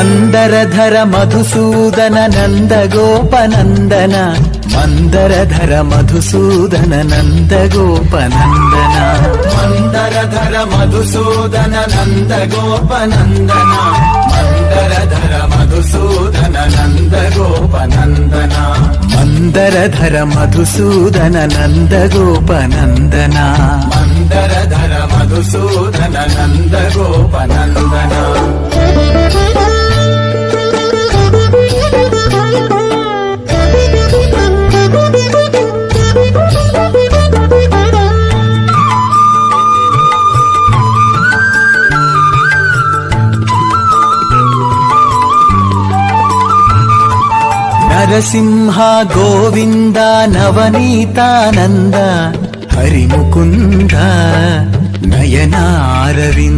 మందరధర Madhusudana Nanda గోపనందన మందరధర Madhusudana Nanda గోపనందన మందరధర Madhusudana Nanda గోపనందన మందరధర Madhusudana Nanda గోపనందన మందరధర Madhusudana Nanda గోపనందన మందరధర Madhusudana Nanda గోపనందన Narasimha Govinda నవనీతానంద Hari Mukunda నయనారవింద